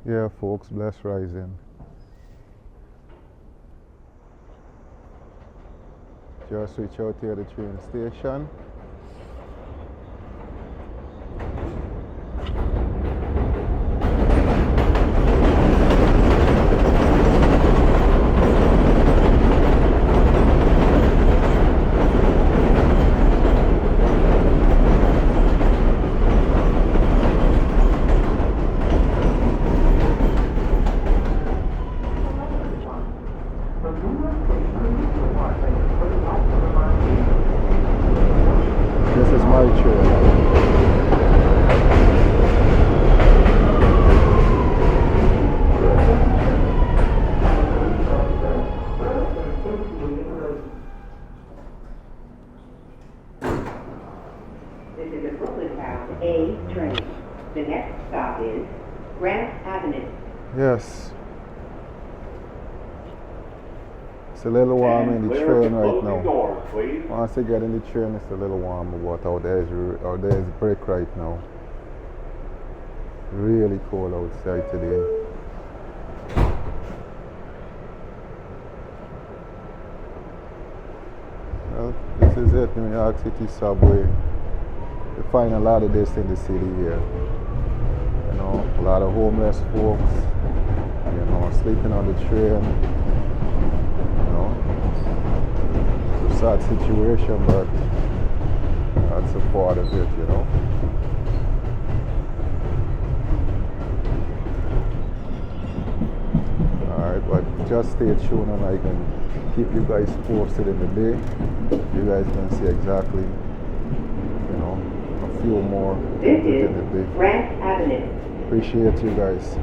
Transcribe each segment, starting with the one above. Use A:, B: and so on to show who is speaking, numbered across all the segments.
A: Yeah, folks, bless rising. Just reach out here at the train station. This is my train.
B: This is a Brooklyn bound A train. The next stop is Grant Avenue.
A: Yes. It's a little warm in the train right now.
C: Doors, please.
A: Once you get in the train, it's a little warm, but out there is break right now. Really cold outside today. Well, this is it, New York City subway. You find a lot of this in the city here. You know, a lot of homeless folks, you know, sleeping on the train. You know, it's a sad situation, but that's a part of it, you know. Alright, but just stay tuned and I can keep you guys posted in the day. You guys can see exactly, you know, a few more
B: This
A: in
B: is
A: the day.
B: Grant Avenue.
A: Appreciate you guys.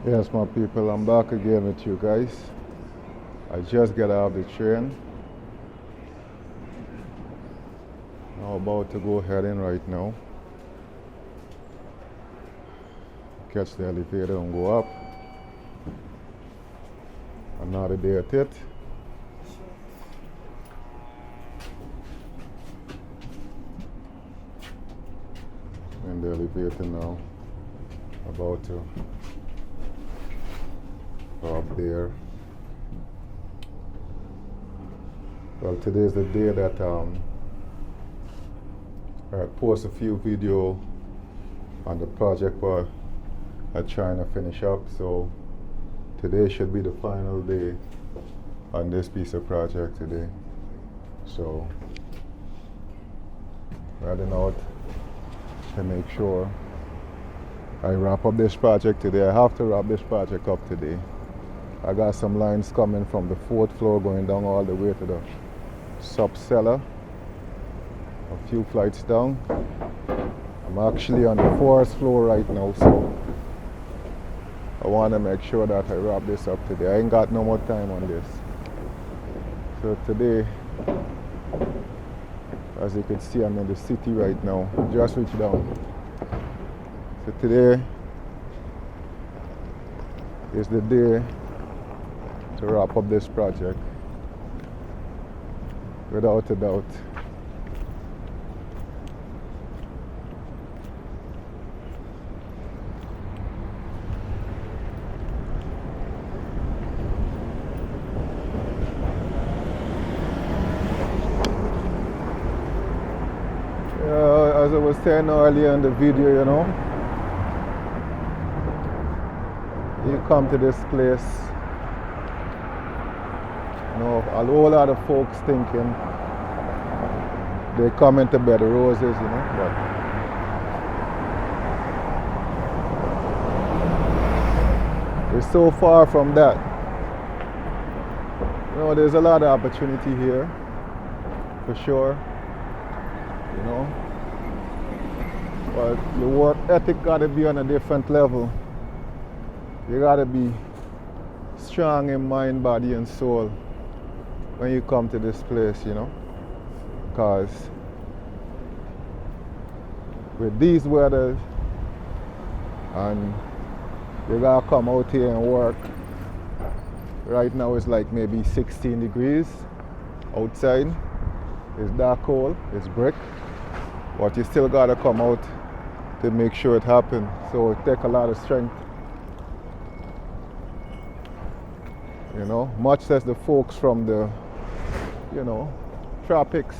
A: Yes, my people, I'm back again with you guys. I just got out of the train. I'm about to go heading right now. Catch the elevator and go up. Another day at it. In the elevator now. About to go up there. Well, today is the day that I post a few videos on the project but I'm trying to finish up, so today should be the final day on this piece of project today. So riding out to make sure I wrap up this project today. I have to wrap this project up today. I got some lines coming from the 4th floor going down all the way to the sub-cellar. A few flights down. I'm actually on the 4th floor right now, so I want to make sure that I wrap this up today. I ain't got no more time on this. So today, as you can see, I'm in the city right now. Just reached down. So today is the day to wrap up this project, without a doubt. As I was saying earlier in the video, you know, you come to this place, you know, a whole lot of folks thinking they come into Bed of Roses, you know, but it's so far from that. You know, there's a lot of opportunity here, for sure, you know, but the work ethic gotta be on a different level. You gotta be strong in mind, body, and soul when you come to this place, you know. because with these weathers and you gotta come out here and work. Right now it's like maybe 16 degrees outside. It's dark cold, it's brick, but you still gotta come out to make sure it happens. So it takes a lot of strength. You know, much as the folks from the, you know, tropics,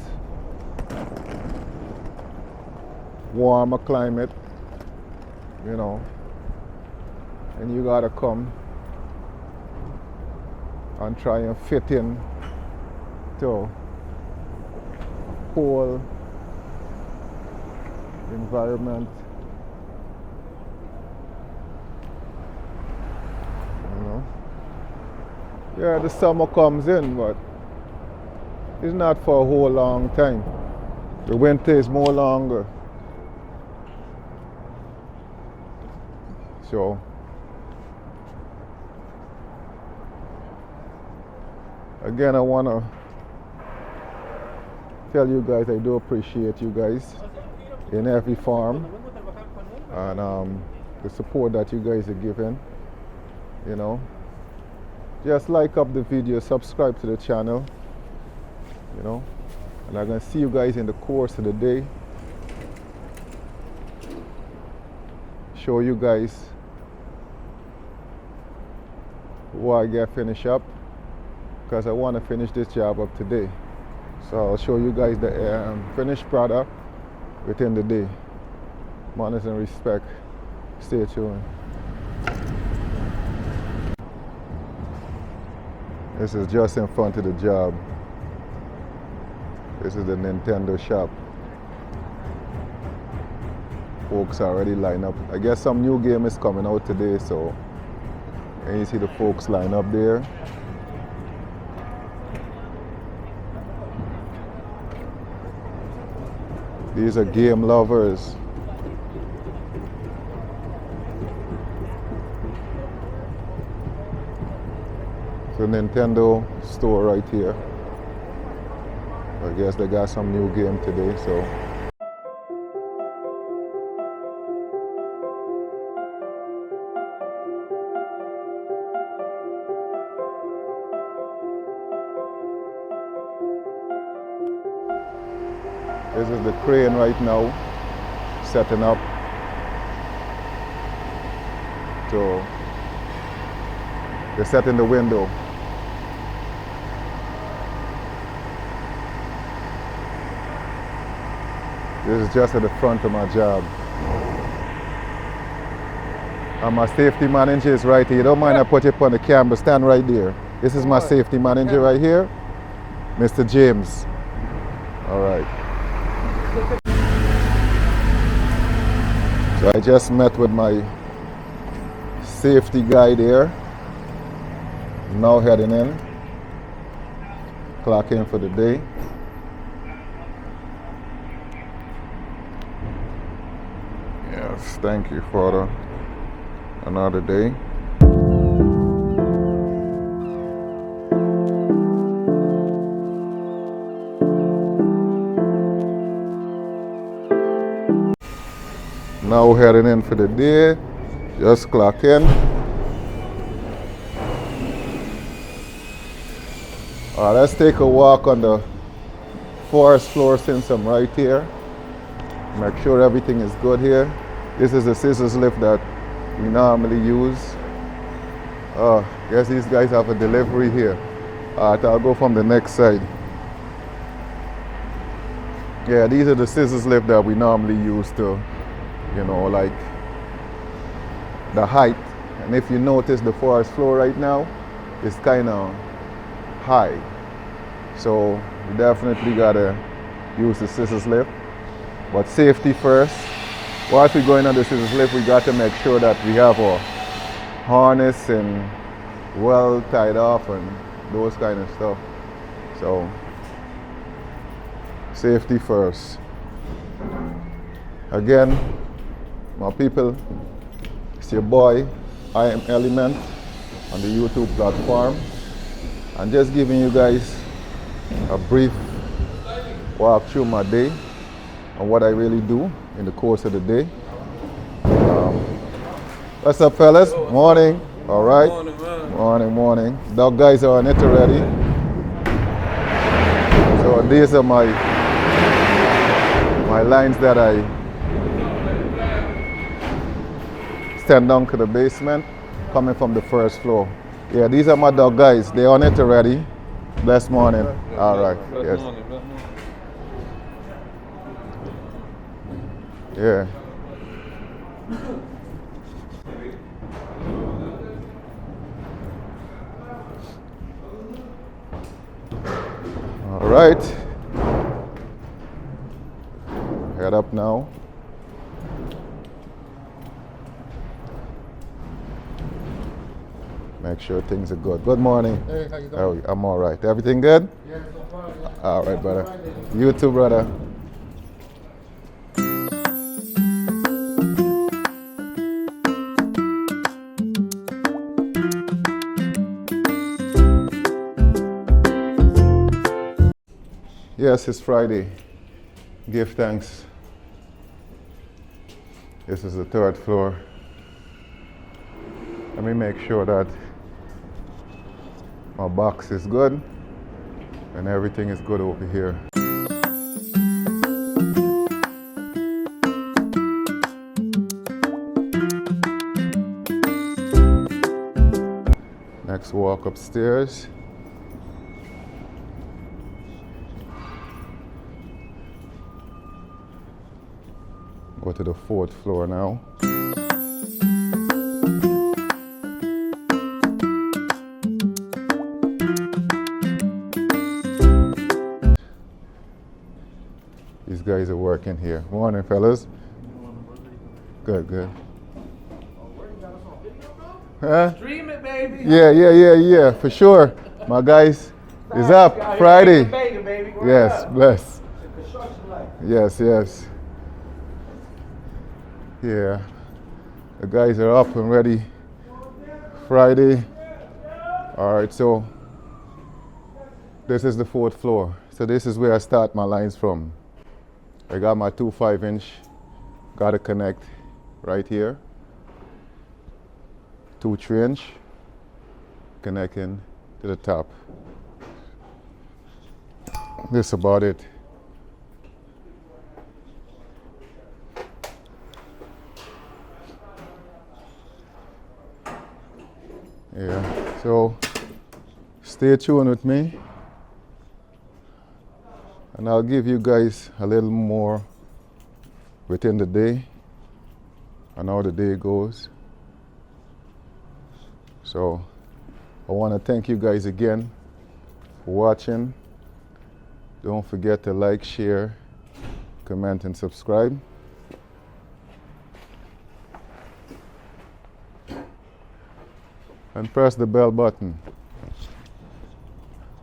A: warmer climate, you know, and you gotta come and try and fit in to whole environment. You know, yeah, the summer comes in, but it's not for a whole long time. The winter is more longer. So again, I want to tell you guys I do appreciate you guys in every form, and the support that you guys are giving. You know, just like up the video, subscribe to the channel, you know, and I'm going to see you guys in the course of the day. Show you guys what I get finished up, because I want to finish this job up today. So I'll show you guys the finished product within the day. Manners and respect. Stay tuned. This is just in front of the job. This is the Nintendo shop. Folks already line up. I guess some new game is coming out today, so and you see the folks line up there. These are game lovers. It's a Nintendo store right here. I guess they got some new game today, so. This is the crane right now, setting up. So they're setting the window. This is just at the front of my job. And my safety manager is right here. You don't mind I put it on the camera, stand right there. This is my safety manager right here, Mr. James. All right. So I just met with my safety guy there. Now heading in. Clock in for the day. Yes, thank you for another day. Now heading in for the day, just clock in. Let's take a walk on the forest floor since I'm right here. Make sure everything is good here. This is the scissors lift that we normally use. Guess these guys have a delivery here. I'll go from the next side. Yeah, these are the scissors lift that we normally use to, you know, like the height. And if you notice the forest floor right now, it's kind of high. So we definitely gotta use the scissors lift. But safety first. Whilst we're going on the scissors lift, we got to make sure that we have our harness and well tied off and those kind of stuff. So safety first. Again, my people, it's your boy, I Am Element, on the YouTube platform. I'm just giving you guys a brief walk through my day and what I really do in the course of the day. What's up, fellas? Morning. All right.
C: Morning, man.
A: Morning. Dog guys are on it already. So these are my lines that I stand down to the basement, coming from the first floor. Yeah, these are my dog guys. They're on it already. Blessed morning. All right. Yes.
C: Morning.
A: Yeah. All right. Head up now. Make sure things are good. Good morning.
D: Hey, how you doing?
A: I'm all right. Everything good?
D: Yeah, so far, yeah.
A: All right, brother. You too, brother. Yes, it's Friday. Give thanks. This is the third floor. Let me make sure that my box is good and everything is good over here. Next, walk upstairs. Go to the fourth floor now. These guys are working here. Morning, fellas. Good. Huh?
C: Dream it, baby.
A: Yeah, for sure. My guys is up Friday. Yes, bless. Yes. Yeah, the guys are up and ready. Friday. All right, so this is the fourth floor. So this is where I start my lines from. I got my 2 5-inch, got to connect right here. 2 3-inch, connecting to the top. That's about it. Yeah, so stay tuned with me and I'll give you guys a little more within the day and how the day goes. So I want to thank you guys again for watching. Don't forget to like, share, comment and subscribe. And press the bell button.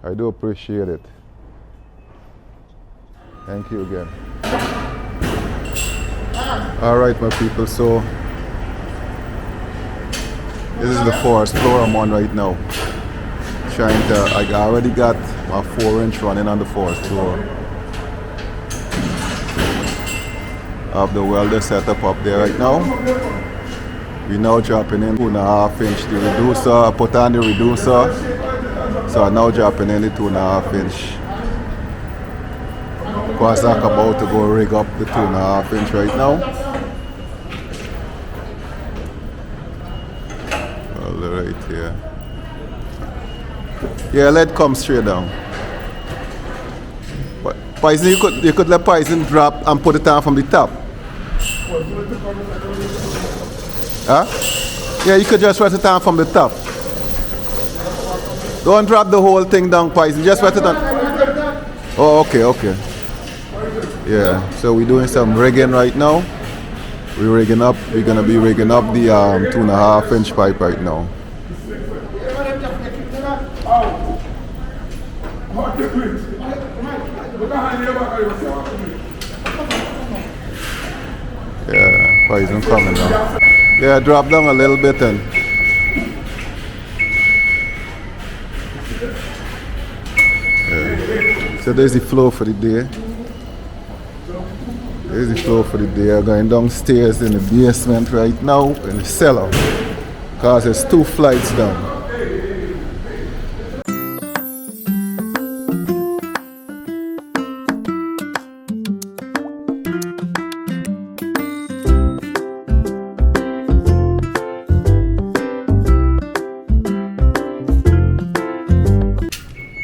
A: I do appreciate it. Thank you again. All right, my people, so this is the first floor I'm on right now. I already got my 4-inch running on the first floor. I have the welder set up there right now. We're now dropping in 2.5-inch the reducer. I put on the reducer. So I'm now dropping in the 2.5-inch. Quasac about to go rig up the 2.5-inch right now. All right here. Yeah, let come straight down. But Poison, you could let Poison drop and put it on from the top. Huh? Yeah, you could just wet it on from the top. Don't drop the whole thing down, Poison. Just wet it on. Oh, okay. Yeah, so we're doing some rigging right now. We're rigging up. We're gonna be rigging up the 2.5-inch pipe right now. Yeah, Poison coming now. Yeah, drop down a little bit and. Yeah. So there's the flow for the day. Here's the flow for the day. I'm going downstairs in the basement right now in the cellar. Because there's 2 flights down.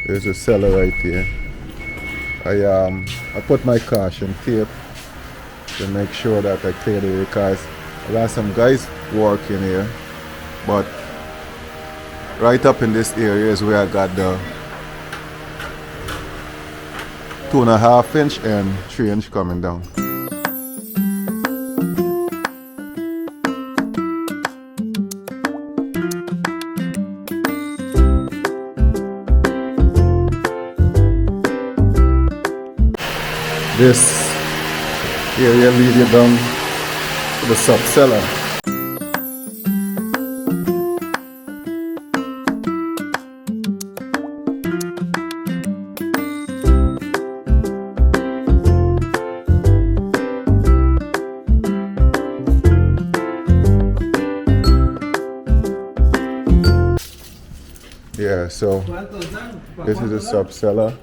A: There's a cellar right here. I put my caution tape to make sure that I clear the way because I got some guys working here, but right up in this area is where I got the 2.5 inch and 3 inch coming down. This area lead you down to the sub cellar. Yeah, so this is the sub cellar.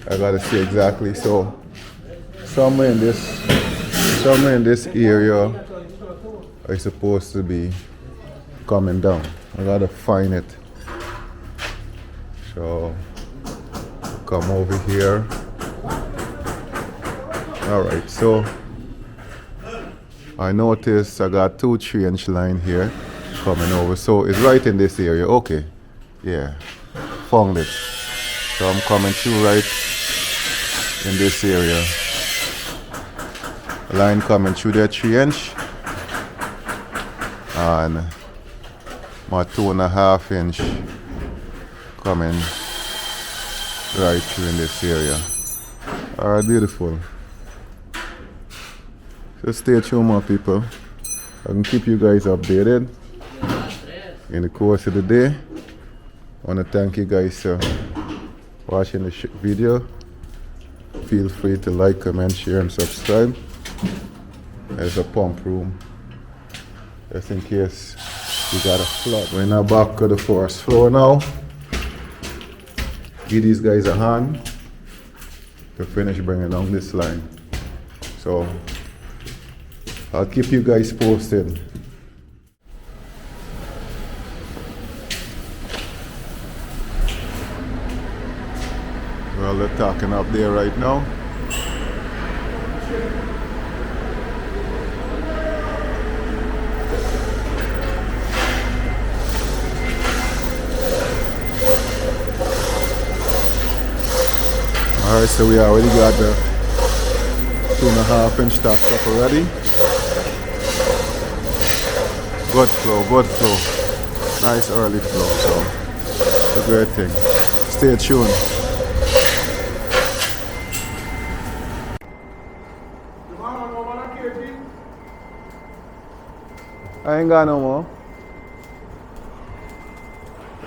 A: I gotta see exactly. So somewhere in this area I supposed to be coming down. I gotta find it. So come over here. Alright, so I noticed I got 2 3-inch line here coming over. So it's right in this area. Okay. Yeah. Found it. So I'm coming through right in this area. Line coming through there 3-inch and my 2.5 inch coming right through in this area. Alright, beautiful. So stay tuned, my people. I can keep you guys updated in the course of the day. I want to thank you guys for watching the video. Feel free to like, comment, share, and subscribe. There's a pump room, just in case you got a flood. We're in the back of the first floor now. Give these guys a hand to finish bringing down this line. So I'll keep you guys posted. Well, they're talking up there right now. Alright, so we already got the 2.5 inch stacked up already. Good flow, good flow. Nice early flow, so a great thing. Stay tuned. I ain't got no more.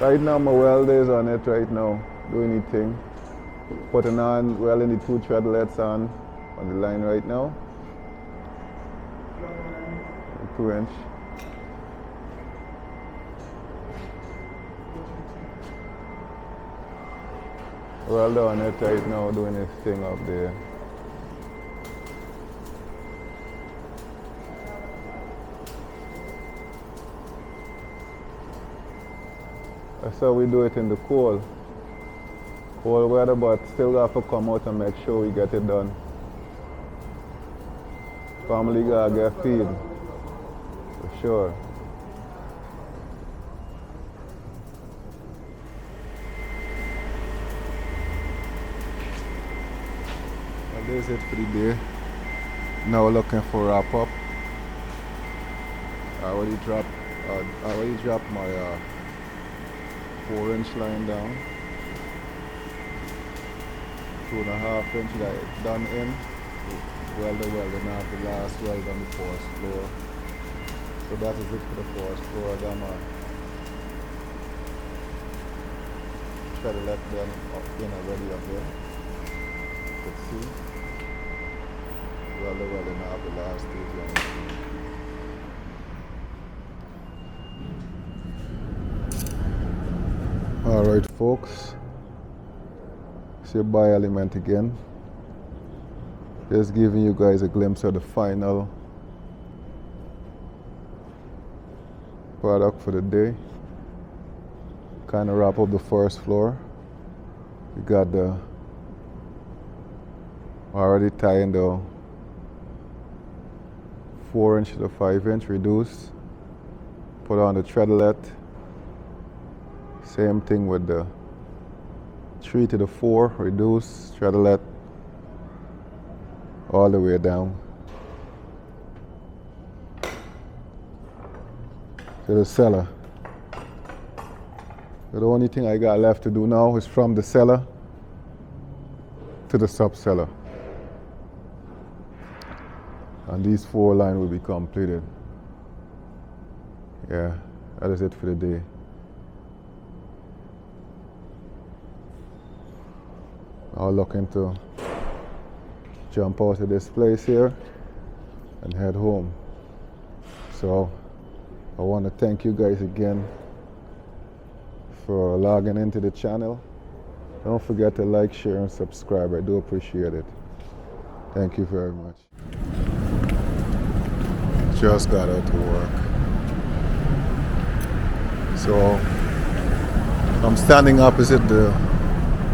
A: Right now my welder is on it right now, doing anything. Putting on, welding the 2 threadlets on the line right now. The 2 inch. Welder on it right now, doing his thing up there. That's how we do it in the cold weather, but still have to come out and make sure we get it done. Family gotta get feed, for sure. Well, that's it for the day. Now looking for wrap up. I already dropped my 4 inch line down. 2.5 inch that is done in. Welder now the last weld on the first floor. So that is it for the first floor. I got my treadlet done up, ready up there. You can see. Well, the weather now the last stage. Alright folks, it's your Buy Element again. Just giving you guys a glimpse of the final product for the day. Kind of wrap up the first floor. We got the already tying the 4-inch to the 5-inch reduced. Put on the treadlet. Same thing with the 3 to the 4 reduced treadlet all the way down to the cellar. So the only thing I got left to do now is from the cellar to the sub cellar, and these 4 lines will be completed. Yeah, that is it for the day. Now looking to jump out of this place here and head home. So I want to thank you guys again for logging into the channel. Don't forget to like, share, and subscribe. I do appreciate it. Thank you very much. Just got out to work. So I'm standing opposite the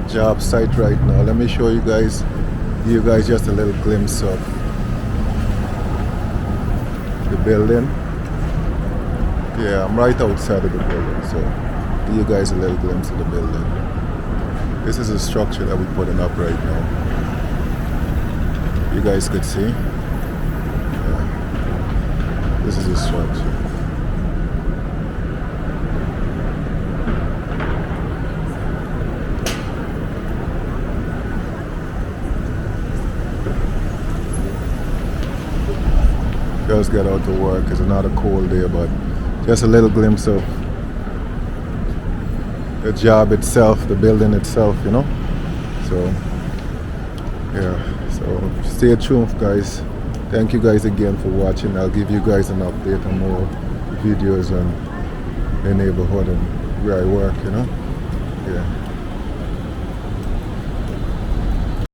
A: job site right now. Let me show you guys, give you guys just a little glimpse of the building. Yeah, I'm right outside of the building, so give you guys a little glimpse of the building. This is a structure that we're putting up right now. You guys could see. Yeah. This is a structure. Just get out to work. It's not a cold day, but just a little glimpse of the job itself, the building itself, you know. So yeah, so stay tuned guys. Thank you guys again for watching. I'll give you guys an update on more videos on the neighborhood and where I work, you know. Yeah.